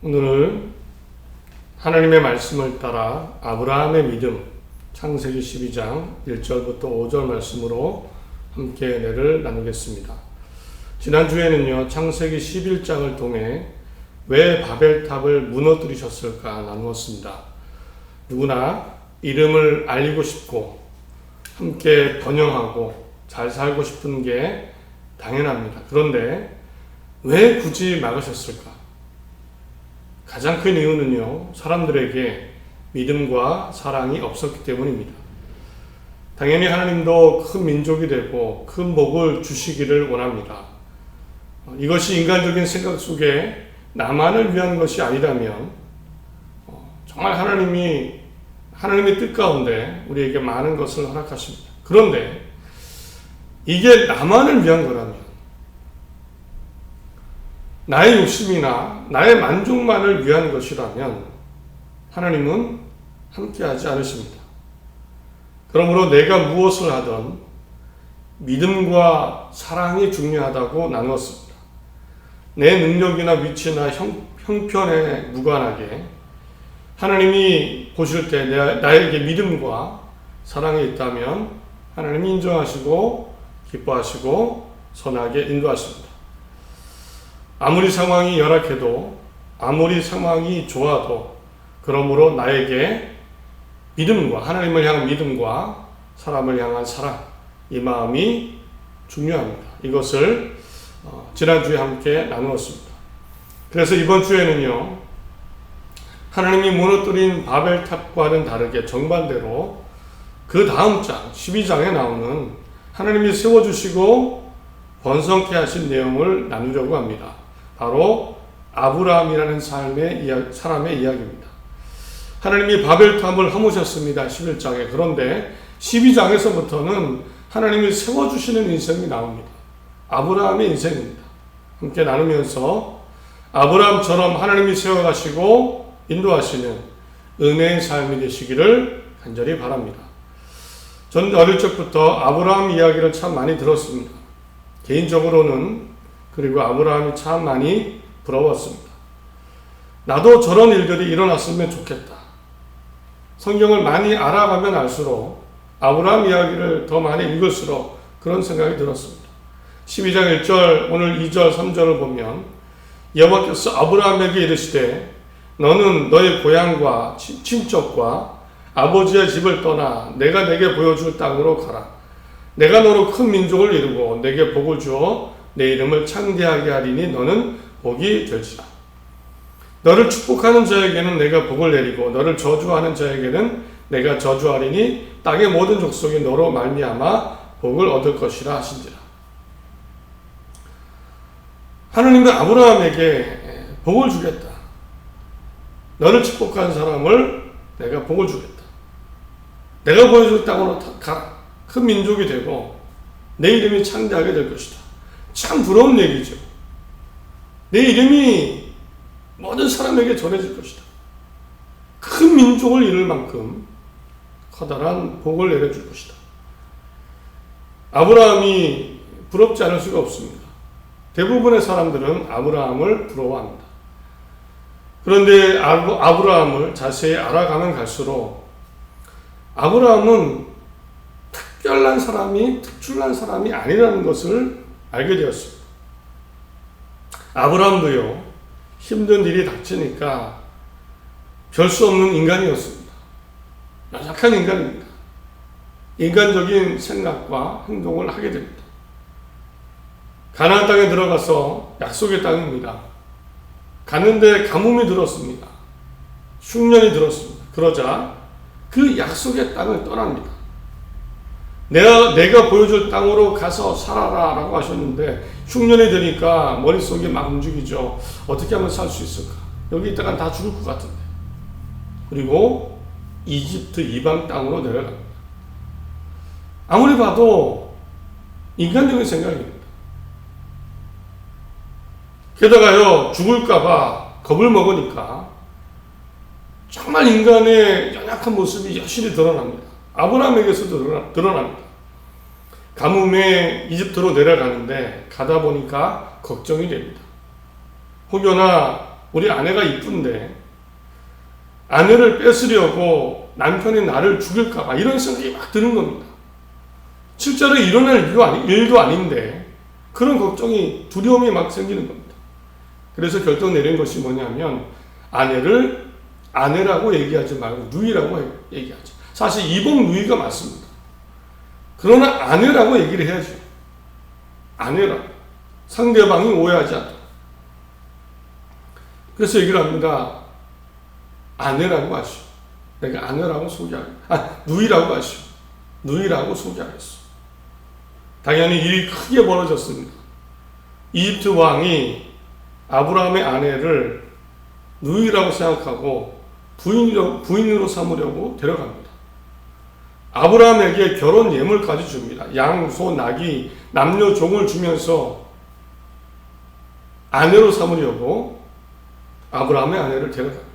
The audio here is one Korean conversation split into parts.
오늘은 하나님의 말씀을 따라 아브라함의 믿음, 창세기 12장 1절부터 5절 말씀으로 함께 은혜를 나누겠습니다. 지난주에는요, 창세기 11장을 통해 왜 바벨탑을 무너뜨리셨을까 나누었습니다. 누구나 이름을 알리고 싶고 함께 번영하고 잘 살고 싶은 게 당연합니다. 그런데 왜 굳이 막으셨을까? 가장 큰 이유는요, 사람들에게 믿음과 사랑이 없었기 때문입니다. 당연히 하나님도 큰 민족이 되고 큰 복을 주시기를 원합니다. 이것이 인간적인 생각 속에 나만을 위한 것이 아니라면 정말 하나님의 뜻 가운데 우리에게 많은 것을 허락하십니다. 그런데 이게 나만을 위한 거라면, 나의 욕심이나 나의 만족만을 위한 것이라면 하나님은 함께하지 않으십니다. 그러므로 내가 무엇을 하든 믿음과 사랑이 중요하다고 나누었습니다. 내 능력이나 위치나 형편에 무관하게 하나님이 보실 때 나에게 믿음과 사랑이 있다면 하나님이 인정하시고 기뻐하시고 선하게 인도하십니다. 아무리 상황이 열악해도, 아무리 상황이 좋아도, 그러므로 나에게 믿음과, 하나님을 향한 믿음과 사람을 향한 사랑, 이 마음이 중요합니다. 이것을 지난주에 함께 나누었습니다. 그래서 이번 주에는요, 하나님이 무너뜨린 바벨탑과는 다르게 정반대로 그 다음 장, 12장에 나오는 하나님이 세워주시고 번성케 하신 내용을 나누려고 합니다. 바로 아브라함이라는 사람의 이야기입니다. 하나님이 바벨탑을 허무셨습니다. 11장에. 그런데 12장에서부터는 하나님이 세워주시는 인생이 나옵니다. 아브라함의 인생입니다. 함께 나누면서 아브라함처럼 하나님이 세워가시고 인도하시는 은혜의 삶이 되시기를 간절히 바랍니다. 저는 어릴 적부터 아브라함 이야기를 참 많이 들었습니다. 개인적으로는, 그리고 아브라함이 참 많이 부러웠습니다. 나도 저런 일들이 일어났으면 좋겠다. 성경을 많이 알아가면 알수록, 아브라함 이야기를 더 많이 읽을수록 그런 생각이 들었습니다. 12장 1절, 오늘 2절, 3절을 보면 여호와께서 아브라함에게 이르시되 너는 너의 고향과 친척과 아버지의 집을 떠나 내가 내게 보여줄 땅으로 가라. 내가 너로 큰 민족을 이루고 내게 복을 주어 내 이름을 창대하게 하리니 너는 복이 될지라. 너를 축복하는 자에게는 내가 복을 내리고 너를 저주하는 자에게는 내가 저주하리니 땅의 모든 족속이 너로 말미암아 복을 얻을 것이라 하신지라. 하나님은 아브라함에게 복을 주겠다. 너를 축복한 사람을 내가 복을 주겠다. 내가 보여줄 땅으로 가라. 큰 민족이 되고 내 이름이 창대하게 될 것이다. 참 부러운 얘기죠. 내 이름이 모든 사람에게 전해질 것이다. 큰 민족을 이룰 만큼 커다란 복을 내려줄 것이다. 아브라함이 부럽지 않을 수가 없습니다. 대부분의 사람들은 아브라함을 부러워합니다. 그런데 아브라함을 자세히 알아가면 갈수록 아브라함은 특별한 사람이, 특출난 사람이 아니라는 것을 알게 되었습니다. 아브라함도요, 힘든 일이 닥치니까 별 수 없는 인간이었습니다. 연약한 인간입니다. 인간적인 생각과 행동을 하게 됩니다. 가나안 땅에 들어가서 약속의 땅입니다. 갔는데 가뭄이 들었습니다. 흉년이 들었습니다. 그러자 그 약속의 땅을 떠납니다. 내가 보여줄 땅으로 가서 살아라 라고 하셨는데 흉년이 되니까 머릿속이 막 움직이죠. 어떻게 하면 살 수 있을까? 여기 있다가 다 죽을 것 같은데. 그리고 이집트 이방 땅으로 내려갑니다. 아무리 봐도 인간적인 생각입니다. 게다가요, 죽을까봐 겁을 먹으니까 정말 인간의 연약한 모습이 여실히 드러납니다. 아브라함에게서도 드러납니다. 가뭄에 이집트로 내려가는데 가다 보니까 걱정이 됩니다. 혹여나 우리 아내가 이쁜데 아내를 뺏으려고 남편이 나를 죽일까봐 이런 생각이 막 드는 겁니다. 실제로 일어날 일도 아닌데 그런 걱정이, 두려움이 막 생기는 겁니다. 그래서 결정 내린 것이 뭐냐면 아내를 아내라고 얘기하지 말고 누이라고 얘기하죠. 사실 이복 누이가 맞습니다. 그러나 아내라고 얘기를 해야죠. 아내라고. 상대방이 오해하지 않도록. 그래서 얘기를 합니다. 아내라고 하시오. 내가 아내라고 누이라고 하시오. 누이라고 소개하겠소. 당연히 일이 크게 벌어졌습니다. 이집트 왕이 아브라함의 아내를 누이라고 생각하고 부인으로 삼으려고 데려갑니다. 아브라함에게 결혼 예물까지 줍니다. 양, 소, 나귀, 남녀 종을 주면서 아내로 삼으려고 아브라함의 아내를 데려갑니다.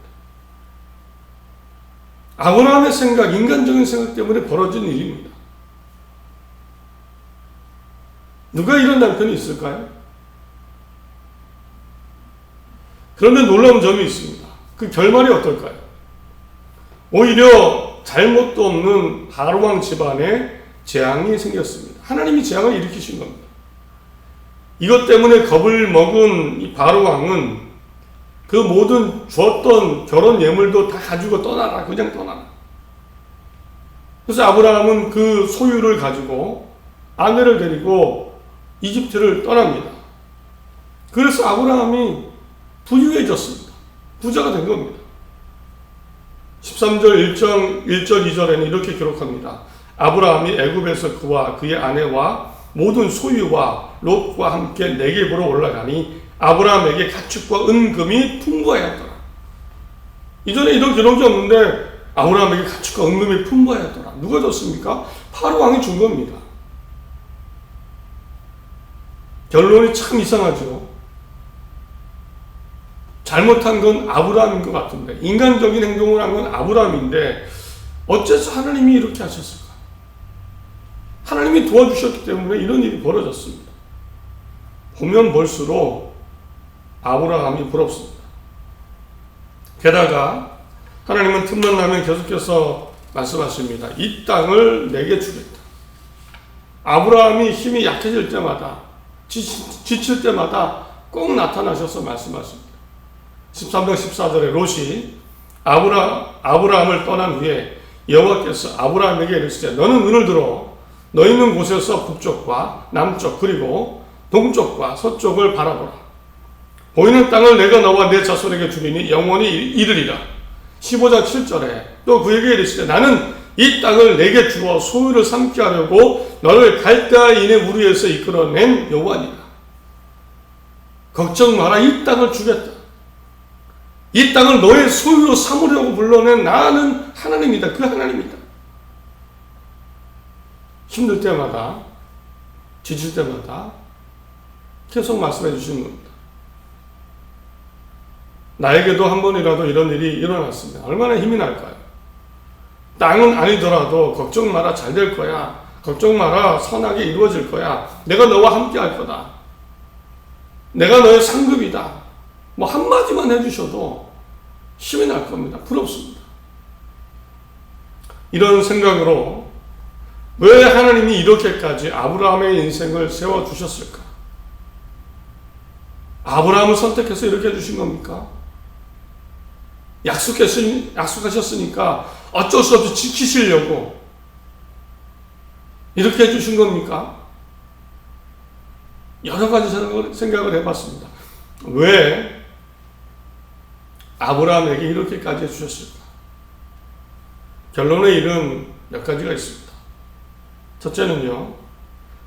아브라함의 생각, 인간적인 생각 때문에 벌어진 일입니다. 누가 이런 남편이 있을까요? 그런데 놀라운 점이 있습니다. 그 결말이 어떨까요? 오히려 잘못도 없는 바로왕 집안에 재앙이 생겼습니다. 하나님이 재앙을 일으키신 겁니다. 이것 때문에 겁을 먹은 이 바로왕은 그 모든 주었던 결혼 예물도 다 가지고 떠나라. 그냥 떠나라. 그래서 아브라함은 그 소유를 가지고 아내를 데리고 이집트를 떠납니다. 그래서 아브라함이 부유해졌습니다. 부자가 된 겁니다. 13절 1절 2절에는 이렇게 기록합니다. 아브라함이 애굽에서 그와 그의 아내와 모든 소유와 롯과 함께 네겝으로 올라가니 아브라함에게 가축과 은금이 풍부하였더라. 이전에 이런 기록이 없는데 아브라함에게 가축과 은금이 풍부하였더라. 누가 줬습니까? 바로왕이 준 겁니다. 결론이 참 이상하죠. 잘못한 건 아브라함인 것 같은데, 인간적인 행동을 한 건 아브라함인데 어째서 하나님이 이렇게 하셨을까? 하나님이 도와주셨기 때문에 이런 일이 벌어졌습니다. 보면 볼수록 아브라함이 부럽습니다. 게다가 하나님은 틈만 나면 계속해서 말씀하십니다. 이 땅을 내게 주겠다. 아브라함이 힘이 약해질 때마다, 지칠 때마다 꼭 나타나셔서 말씀하십니다. 13장 14절에 롯이 아브라함을 떠난 후에 여호와께서 아브라함에게 이르시되 너는 눈을 들어 너 있는 곳에서 북쪽과 남쪽 그리고 동쪽과 서쪽을 바라보라. 보이는 땅을 내가 너와 내 자손에게 주리니 영원히 이르리라. 15장 7절에 또 그에게 이르시되 나는 이 땅을 내게 주어 소유를 삼게 하려고 너를 갈대아인의 우리에서 이끌어낸 여호와니라. 걱정 마라. 이 땅을 주겠다. 이 땅을 너의 소유로 삼으려고 불러낸 나는 하나님이다. 그 하나님이다. 힘들 때마다, 지칠 때마다 계속 말씀해 주시는 겁니다. 나에게도 한 번이라도 이런 일이 일어났습니다. 얼마나 힘이 날까요? 땅은 아니더라도 걱정 마라. 잘 될 거야. 걱정 마라. 선하게 이루어질 거야. 내가 너와 함께 할 거다. 내가 너의 상급이다. 뭐 한마디만 해주셔도 힘이 날 겁니다. 부럽습니다. 이런 생각으로 왜 하나님이 이렇게까지 아브라함의 인생을 세워주셨을까? 아브라함을 선택해서 이렇게 해주신 겁니까? 약속하셨으니까 어쩔 수 없이 지키시려고 이렇게 해주신 겁니까? 여러 가지 생각을 해봤습니다. 왜 아브라함에게 이렇게까지 해주셨을까? 결론의 일은 몇 가지가 있습니다. 첫째는요,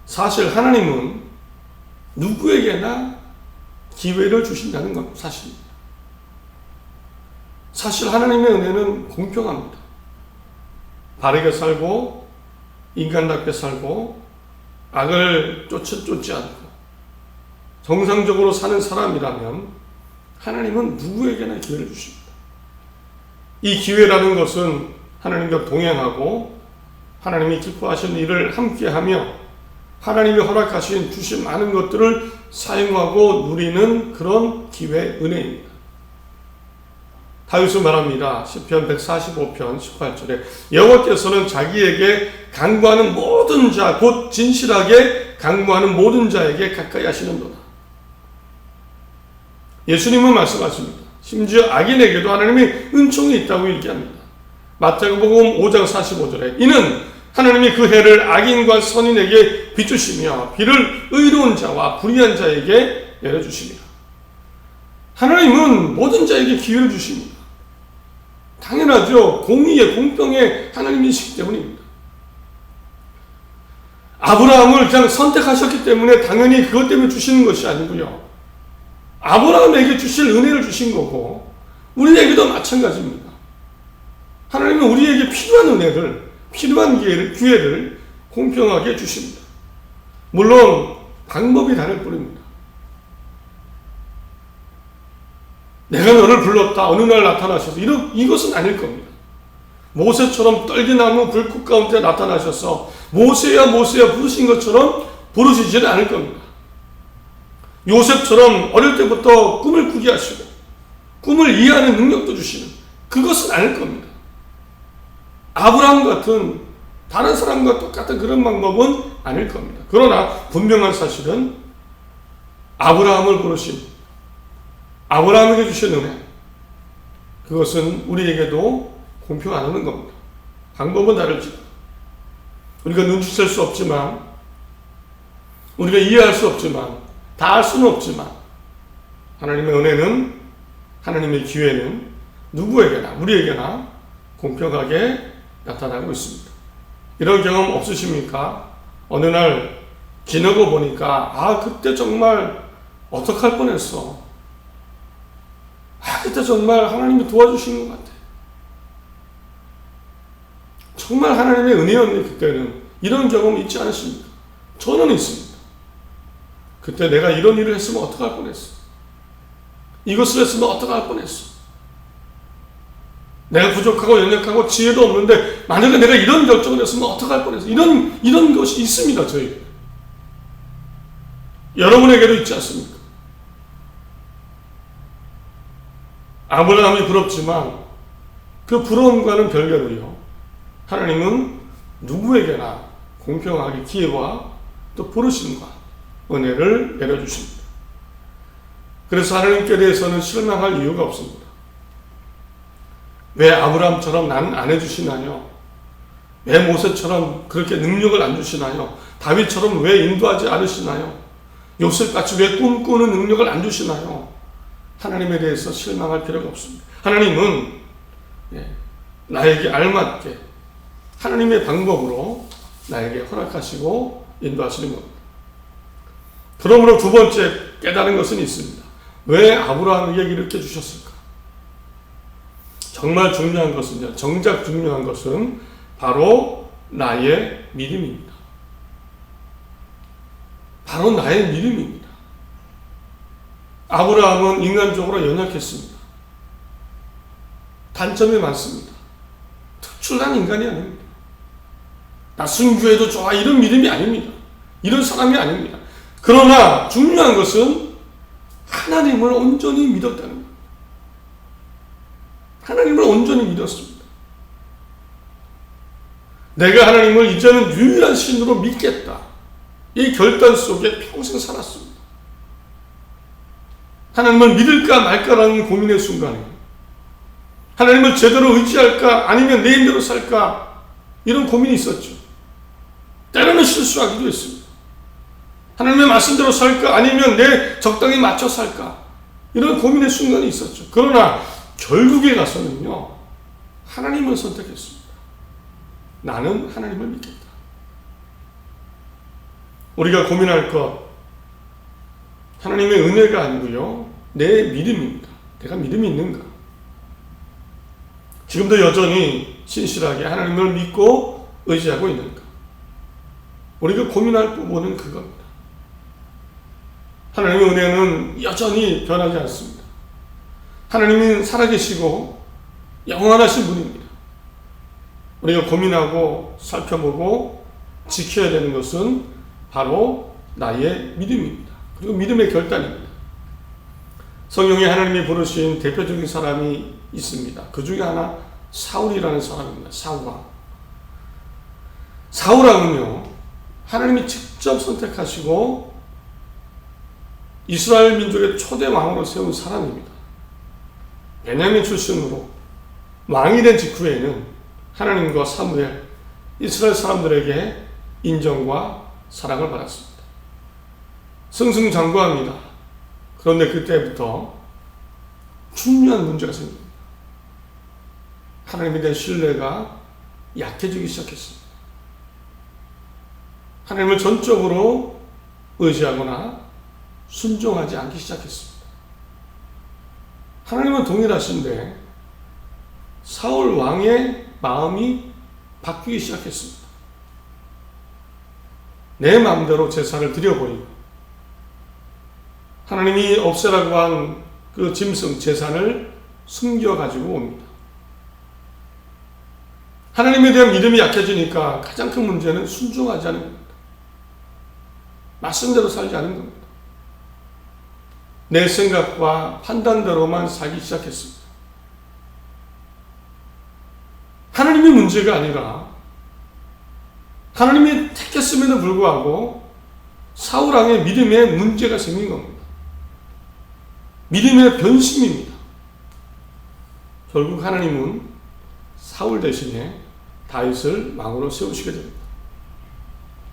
사실 하나님은 누구에게나 기회를 주신다는 건 사실입니다. 사실 하나님의 은혜는 공평합니다. 바르게 살고 인간답게 살고 악을 쫓지 않고 정상적으로 사는 사람이라면 하나님은 누구에게나 기회를 주십니다. 이 기회라는 것은 하나님과 동행하고 하나님이 기뻐하시는 일을 함께하며 하나님이 허락하신 주신 많은 것들을 사용하고 누리는 그런 기회, 은혜입니다. 다윗은 말합니다. 시편 145편 18절에 여호와께서는 자기에게 간구하는 모든 자, 곧 진실하게 간구하는 모든 자에게 가까이 하시는도다. 예수님은 말씀하십니다. 심지어 악인에게도 하나님의 은총이 있다고 얘기합니다. 마태복음 5장 45절에 이는 하나님이 그 해를 악인과 선인에게 비추시며 비를 의로운 자와 불의한 자에게 내려주십니다. 하나님은 모든 자에게 기회를 주십니다. 당연하죠. 공의의 공평의 하나님이시기 때문입니다. 아브라함을 그냥 선택하셨기 때문에 당연히 그것 때문에 주시는 것이 아니고요. 아브라함에게 주실 은혜를 주신 거고 우리에게도 마찬가지입니다. 하나님은 우리에게 필요한 은혜를, 필요한 기회를 공평하게 주십니다. 물론 방법이 다를 뿐입니다. 내가 너를 불렀다. 어느 날 나타나셔서 이것은 아닐 겁니다. 모세처럼 떨기나무 불꽃 가운데 나타나셔서 모세야 모세야 부르신 것처럼 부르시지는 않을 겁니다. 요셉처럼 어릴 때부터 꿈을 꾸게 하시고 꿈을 이해하는 능력도 주시는 그것은 아닐 겁니다. 아브라함 같은 다른 사람과 똑같은 그런 방법은 아닐 겁니다. 그러나 분명한 사실은 아브라함을 부르신 아브라함에게 주신 은혜, 그것은 우리에게도 공평 안 하는 겁니다. 방법은 다를지라도 우리가 눈치챌 수 없지만, 우리가 이해할 수 없지만, 다 할 수는 없지만 하나님의 은혜는, 하나님의 기회는 누구에게나 우리에게나 공평하게 나타나고 있습니다. 이런 경험 없으십니까? 어느 날 지나고 보니까 그때 정말 어떡할 뻔했어. 그때 정말 하나님이 도와주신 것 같아. 정말 하나님의 은혜였네 그때는. 이런 경험 있지 않으십니까? 저는 있습니다. 그때 내가 이런 일을 했으면 어떡할 뻔했어. 이것을 했으면 어떡할 뻔했어. 내가 부족하고 연약하고 지혜도 없는데 만약에 내가 이런 결정을 했으면 어떡할 뻔했어. 이런 것이 있습니다. 저희 여러분에게도 있지 않습니까? 아브라함이 부럽지만 그 부러움과는 별개로요, 하나님은 누구에게나 공평하게 기회와 또 부르심과 은혜를 내려주십니다. 그래서 하나님께 대해서는 실망할 이유가 없습니다. 왜 아브라함처럼 나는 안 해주시나요? 왜 모세처럼 그렇게 능력을 안 주시나요? 다윗처럼 왜 인도하지 않으시나요? 요셉같이 왜 꿈꾸는 능력을 안 주시나요? 하나님에 대해서 실망할 필요가 없습니다. 하나님은 나에게 알맞게 하나님의 방법으로 나에게 허락하시고 인도하시는 겁니다. 그러므로 두 번째 깨달은 것은 있습니다. 왜 아브라함에게 이렇게 주셨을까? 정말 중요한 것은요, 정작 중요한 것은 바로 나의 믿음입니다. 바로 나의 믿음입니다. 아브라함은 인간적으로 연약했습니다. 단점이 많습니다. 특출난 인간이 아닙니다. 나 순교해도 좋아 이런 믿음이 아닙니다. 이런 사람이 아닙니다. 그러나 중요한 것은 하나님을 온전히 믿었다는 겁니다. 하나님을 온전히 믿었습니다. 내가 하나님을 이제는 유일한 신으로 믿겠다. 이 결단 속에 평생 살았습니다. 하나님을 믿을까 말까라는 고민의 순간에 하나님을 제대로 의지할까 아니면 내 힘대로 살까 이런 고민이 있었죠. 때로는 실수하기도 했습니다. 하나님의 말씀대로 살까 아니면 내 적당히 맞춰 살까 이런 고민의 순간이 있었죠. 그러나 결국에 가서는요, 하나님을 선택했습니다. 나는 하나님을 믿겠다. 우리가 고민할 것, 하나님의 은혜가 아니고요, 내 믿음입니다. 내가 믿음이 있는가? 지금도 여전히 신실하게 하나님을 믿고 의지하고 있는가? 우리가 고민할 부분은 그겁니다. 하나님의 은혜는 여전히 변하지 않습니다. 하나님은 살아계시고 영원하신 분입니다. 우리가 고민하고 살펴보고 지켜야 되는 것은 바로 나의 믿음입니다. 그리고 믿음의 결단입니다. 성경에 하나님이 부르신 대표적인 사람이 있습니다. 그 중에 하나 사울이라는 사람입니다. 사울왕은요, 하나님이 직접 선택하시고 이스라엘 민족의 초대 왕으로 세운 사람입니다. 베냐민 출신으로 왕이 된 직후에는 하나님과 사무엘, 이스라엘 사람들에게 인정과 사랑을 받았습니다. 승승장구합니다. 그런데 그때부터 중요한 문제가 생깁니다. 하나님에 대한 신뢰가 약해지기 시작했습니다. 하나님을 전적으로 의지하거나 순종하지 않기 시작했습니다. 하나님은 동일하신데 사울 왕의 마음이 바뀌기 시작했습니다. 내 마음대로 제사를 드려버리고 하나님이 없애라고 한 그 짐승 제사를 숨겨가지고 옵니다. 하나님에 대한 믿음이 약해지니까 가장 큰 문제는 순종하지 않은 겁니다. 말씀대로 살지 않은 겁니다. 내 생각과 판단대로만 살기 시작했습니다. 하나님의 문제가 아니라 하나님이 택했음에도 불구하고 사울왕의 믿음에 문제가 생긴 겁니다. 믿음의 변심입니다. 결국 하나님은 사울 대신에 다윗을 왕으로 세우시게 됩니다.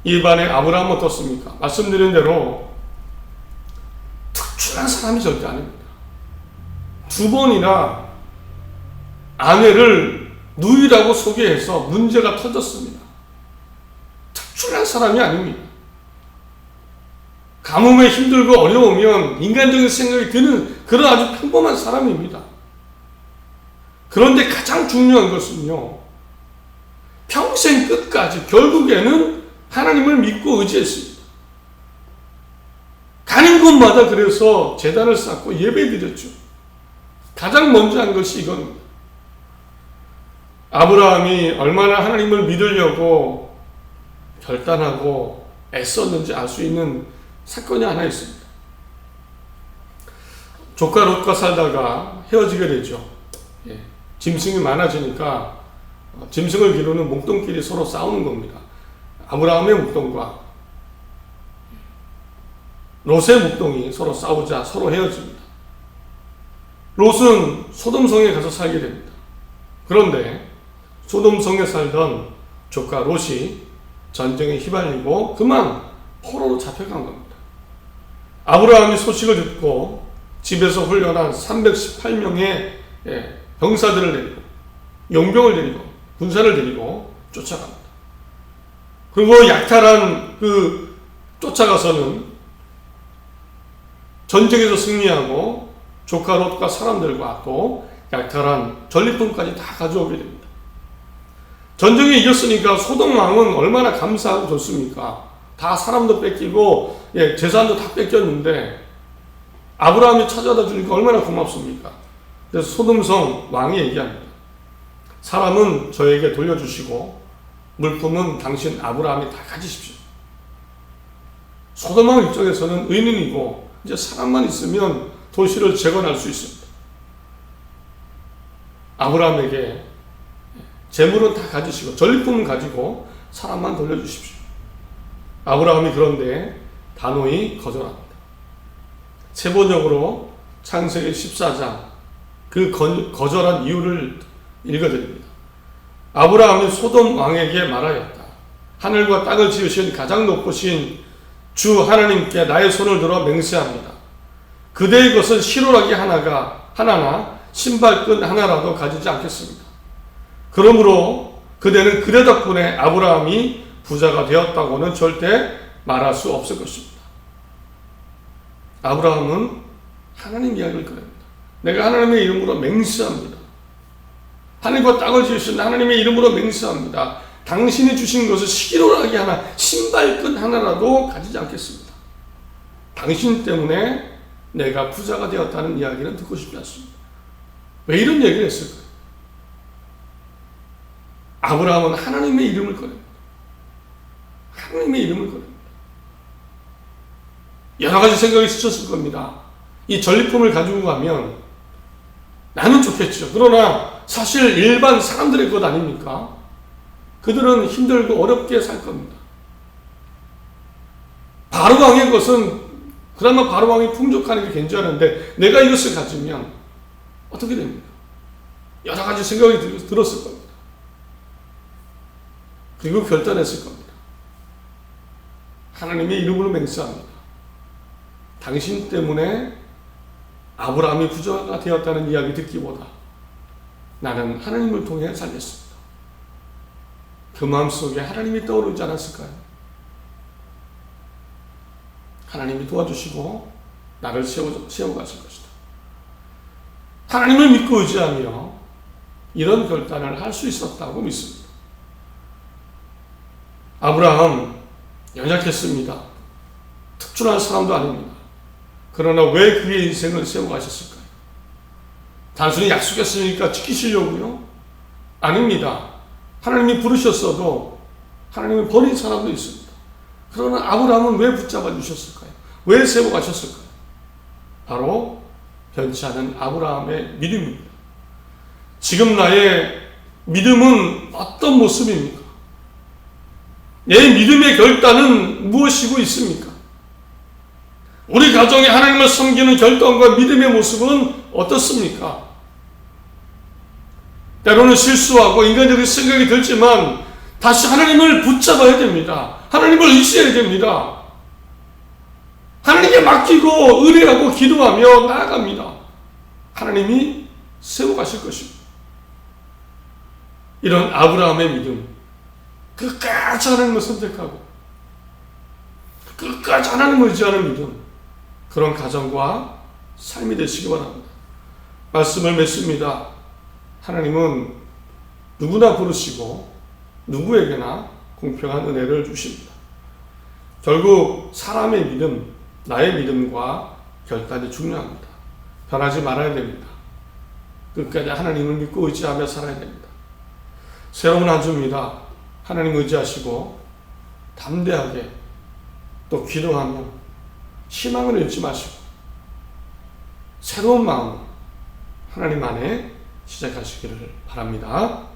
이 반에 아브라함은 어떻습니까? 말씀드린 대로 특출한 사람이 절대 아닙니다. 2번이나 아내를 누이라고 소개해서 문제가 터졌습니다. 특출한 사람이 아닙니다. 가뭄에 힘들고 어려우면 인간적인 생각이 드는 그런 아주 평범한 사람입니다. 그런데 가장 중요한 것은요, 평생 끝까지 결국에는 하나님을 믿고 의지했습니다. 가는 곳마다 그래서 제단을 쌓고 예배드렸죠. 가장 먼저 한 것이 이겁니다. 아브라함이 얼마나 하나님을 믿으려고 결단하고 애썼는지 알 수 있는 사건이 하나 있습니다. 조카 롯과 살다가 헤어지게 되죠. 짐승이 많아지니까 짐승을 기르는 목동끼리 서로 싸우는 겁니다. 아브라함의 목동과 롯의 목동이 서로 싸우자 서로 헤어집니다. 롯은 소돔성에 가서 살게 됩니다. 그런데 소돔성에 살던 조카 롯이 전쟁에 휘말리고 그만 포로로 잡혀간 겁니다. 아브라함이 소식을 듣고 집에서 훈련한 318명의 병사들을 데리고 용병을 데리고 군사를 데리고 쫓아갑니다. 그리고 약탈한 쫓아가서는 전쟁에서 승리하고 조카 롯과 사람들과 또 약탈한 전리품까지 다 가져오게 됩니다. 전쟁에 이겼으니까 소돔 왕은 얼마나 감사하고 좋습니까? 다 사람도 뺏기고 재산도 다 뺏겼는데 아브라함이 찾아다 주니까 얼마나 고맙습니까? 그래서 소돔성 왕이 얘기합니다. 사람은 저에게 돌려주시고 물품은 당신 아브라함이 다 가지십시오. 소돔 왕 입장에서는 의인이고 이제 사람만 있으면 도시를 재건할 수 있습니다. 아브라함에게 재물은 다 가지시고 전리품은 가지고 사람만 돌려주십시오. 아브라함이 그런데 단호히 거절합니다. 세번역으로 창세기 14장 그 거절한 이유를 읽어드립니다. 아브라함이 소돔 왕에게 말하였다. 하늘과 땅을 지으신 가장 높으신 주 하나님께 나의 손을 들어 맹세합니다. 그대의 것은 실오라기 하나나 신발끈 하나라도 가지지 않겠습니다. 그러므로 그대는 그대 덕분에 아브라함이 부자가 되었다고는 절대 말할 수 없을 것입니다. 아브라함은 하나님 이야기를 꺼냅니다. 내가 하나님의 이름으로 맹세합니다. 하늘과 땅을 지으신 하나님의 이름으로 맹세합니다. 당신이 주신 것을 실오라기 하나, 신발끈 하나라도 가지지 않겠습니다. 당신 때문에 내가 부자가 되었다는 이야기는 듣고 싶지 않습니다. 왜 이런 얘기를 했을까요? 아브라함은 하나님의 이름을 꺼냅니다. 하나님의 이름을 꺼냅니다. 여러 가지 생각이 스쳤을 겁니다. 이 전리품을 가지고 가면 나는 좋겠죠. 그러나 사실 일반 사람들의 것 아닙니까? 그들은 힘들고 어렵게 살 겁니다. 바로왕의 것은 그나마 바로왕이 풍족하는 게 괜찮은데 내가 이것을 가지면 어떻게 됩니까? 여러 가지 생각이 들었을 겁니다. 그리고 결단했을 겁니다. 하나님의 이름으로 맹세합니다. 당신 때문에 아브라함이 부자가 되었다는 이야기 듣기보다 나는 하나님을 통해 살겠습니다. 그 마음속에 하나님이 떠오르지 않았을까요? 하나님이 도와주시고 나를 세워가실 것이다. 하나님을 믿고 의지하며 이런 결단을 할 수 있었다고 믿습니다. 아브라함 연약했습니다. 특출한 사람도 아닙니다. 그러나 왜 그의 인생을 세워가셨을까요? 단순히 약속했으니까 지키시려고요? 아닙니다. 하나님이 부르셨어도 하나님이 버린 사람도 있습니다. 그러나 아브라함은 왜 붙잡아 주셨을까요? 왜 세워가셨을까요? 바로 변치 않은 아브라함의 믿음입니다. 지금 나의 믿음은 어떤 모습입니까? 내 믿음의 결단은 무엇이고 있습니까? 우리 가정에 하나님을 섬기는 결단과 믿음의 모습은 어떻습니까? 때로는 실수하고 인간적인 생각이 들지만 다시 하나님을 붙잡아야 됩니다. 하나님을 의지해야 됩니다. 하나님께 맡기고 의뢰하고 기도하며 나아갑니다. 하나님이 세워가실 것입니다. 이런 아브라함의 믿음, 끝까지 하나님을 선택하고 끝까지 하나님을 의지하는 믿음, 그런 가정과 삶이 되시기 바랍니다. 말씀을 맺습니다. 하나님은 누구나 부르시고 누구에게나 공평한 은혜를 주십니다. 결국 사람의 믿음, 나의 믿음과 결단이 중요합니다. 변하지 말아야 됩니다. 끝까지 하나님을 믿고 의지하며 살아야 됩니다. 새로운 한 주입니다. 하나님 의지하시고 담대하게 또 기도하며 희망을 잃지 마시고 새로운 마음 하나님 안에 시작하시기를 바랍니다.